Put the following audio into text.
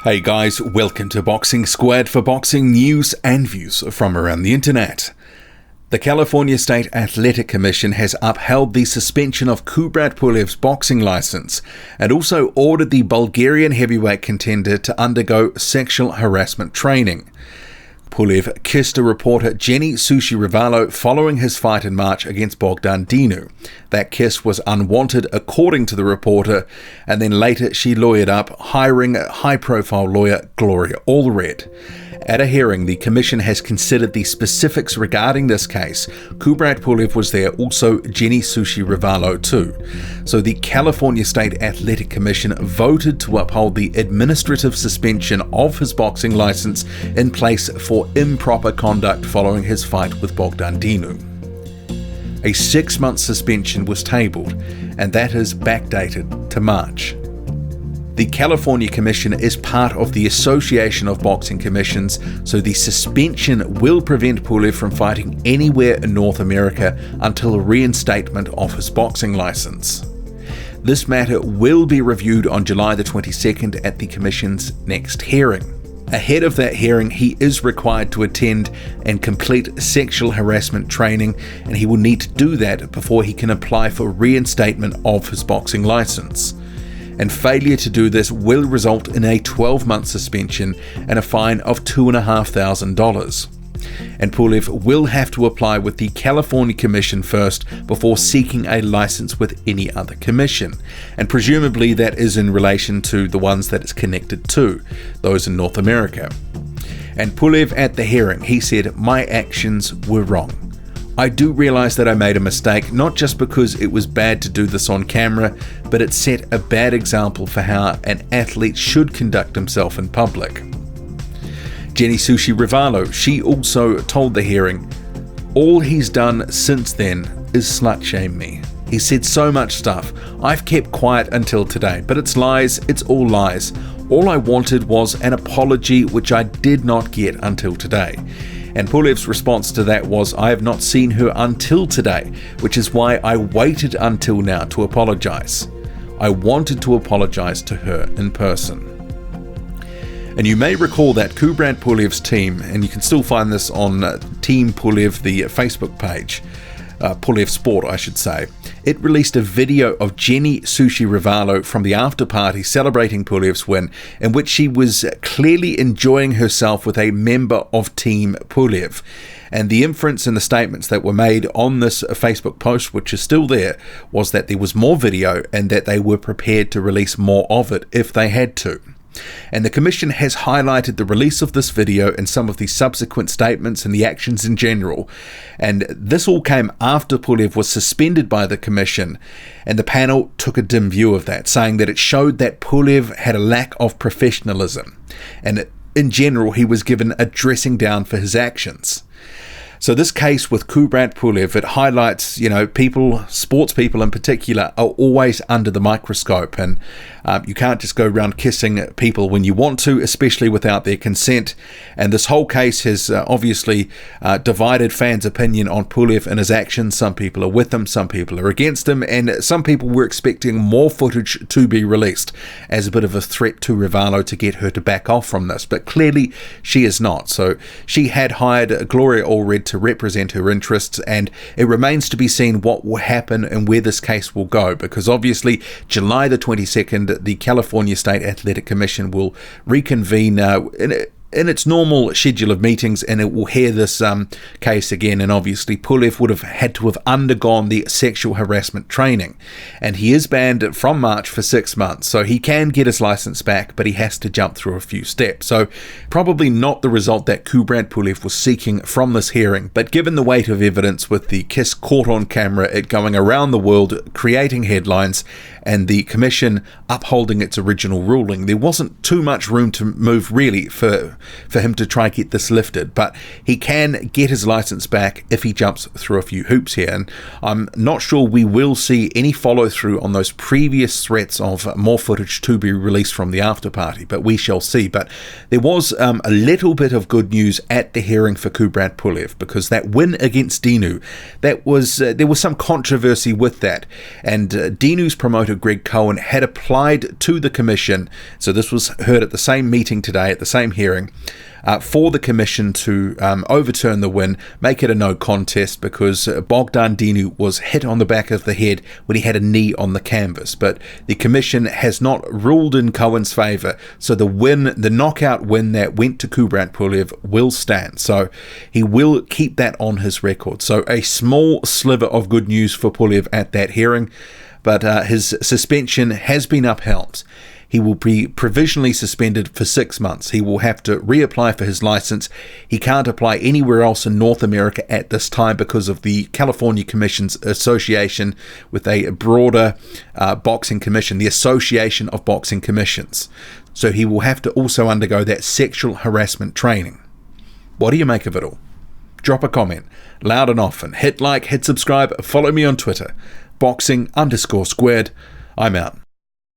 Hey guys, welcome to Boxing Squad for boxing news and views from around the internet. The California State Athletic Commission has upheld the suspension of Kubrat Pulev's boxing license and also ordered the Bulgarian heavyweight contender to undergo sexual harassment training. Pulev kissed a reporter Jenny Sushi-Rivalo following his fight in March against Bogdan Dinu. That kiss was unwanted according to the reporter, and then later she lawyered up, hiring high-profile lawyer Gloria Allred. At a hearing, the commission has considered the specifics regarding this case. Kubrat Pulev was there, also Jenny Sushi-Rivalo too. So the California State Athletic Commission voted to uphold the administrative suspension of his boxing license in place for improper conduct following his fight with Bogdan Dinu. A 6-month suspension was tabled, and that is backdated to March. The California Commission is part of the Association of Boxing Commissions, so the suspension will prevent Pulev from fighting anywhere in North America until reinstatement of his boxing license. This matter will be reviewed on July the 22nd at the Commission's next hearing. Ahead of that hearing, he is required to attend and complete sexual harassment training, and he will need to do that before he can apply for reinstatement of his boxing license. And failure to do this will result in a 12-month suspension and a fine of $2,500. And Pulev will have to apply with the California Commission first before seeking a license with any other commission. And presumably that is in relation to the ones that it's connected to, those in North America. And Pulev at the hearing, he said, "My actions were wrong. I do realize that I made a mistake, not just because it was bad to do this on camera, but it set a bad example for how an athlete should conduct himself in public." Jenny Sushi-Rivalo, she also told the hearing, "All he's done since then is slut-shame me. He said so much stuff. I've kept quiet until today, but it's lies, it's all lies. All I wanted was an apology, which I did not get until today." And Pulev's response to that was, "I have not seen her until today, which is why I waited until now to apologize. I wanted to apologize to her in person." And you may recall that Kubrat Pulev's team, and you can still find this on Team Pulev, the Facebook page, Pulev Sport I should say, it released a video of Jenny Sushi-Rivalo from the after party celebrating Pulev's win, in which she was clearly enjoying herself with a member of Team Pulev. And the inference in the statements that were made on this Facebook post, which is still there, was that there was more video and that they were prepared to release more of it if they had to. And the Commission has highlighted the release of this video and some of the subsequent statements and the actions in general. And this all came after Pulev was suspended by the Commission, and the panel took a dim view of that, saying that it showed that Pulev had a lack of professionalism, and in general he was given a dressing down for his actions. So this case with Kubrat Pulev, it highlights, people, sports people in particular, are always under the microscope, and you can't just go around kissing people when you want to, especially without their consent. And this whole case has obviously divided fans' opinion on Pulev and his actions. Some people are with him, some people are against him, and some people were expecting more footage to be released as a bit of a threat to Rivalo to get her to back off from this. But clearly she is not. So she had hired Gloria Allred to represent her interests, and it remains to be seen what will happen and where this case will go, because obviously July the 22nd the California State Athletic Commission will reconvene in its normal schedule of meetings, and it will hear this case again. And obviously Pulev would have had to have undergone the sexual harassment training, and he is banned from March for 6 months, so he can get his license back, but he has to jump through a few steps. So probably not the result that Kubrat Pulev was seeking from this hearing, but given the weight of evidence with the kiss caught on camera, it going around the world, creating headlines, and the Commission upholding its original ruling, there wasn't too much room to move really for him to try and get this lifted. But he can get his license back if he jumps through a few hoops here, and I'm not sure we will see any follow through on those previous threats of more footage to be released from the after party, but we shall see. But there was a little bit of good news at the hearing for Kubrat Pulev, because that win against Dinu, there was some controversy with that, and Dinu's promoter promoter Greg Cohen had applied to the commission, so this was heard at the same meeting today, at the same hearing, for the commission to overturn the win, make it a no contest, because Bogdan Dinu was hit on the back of the head when he had a knee on the canvas. But the commission has not ruled in Cohen's favour, so the knockout win that went to Kubrat Pulev will stand. So he will keep that on his record. So a small sliver of good news for Pulev at that hearing, but his suspension has been upheld. He will be provisionally suspended for 6 months. He will have to reapply for his license. He can't apply anywhere else in North America at this time because of the California Commission's association with a broader boxing commission, the Association of Boxing Commissions. So he will have to also undergo that sexual harassment training. What do you make of it all? Drop a comment, loud and often. Hit like, hit subscribe, follow me on Twitter, boxing_squared. I'm out.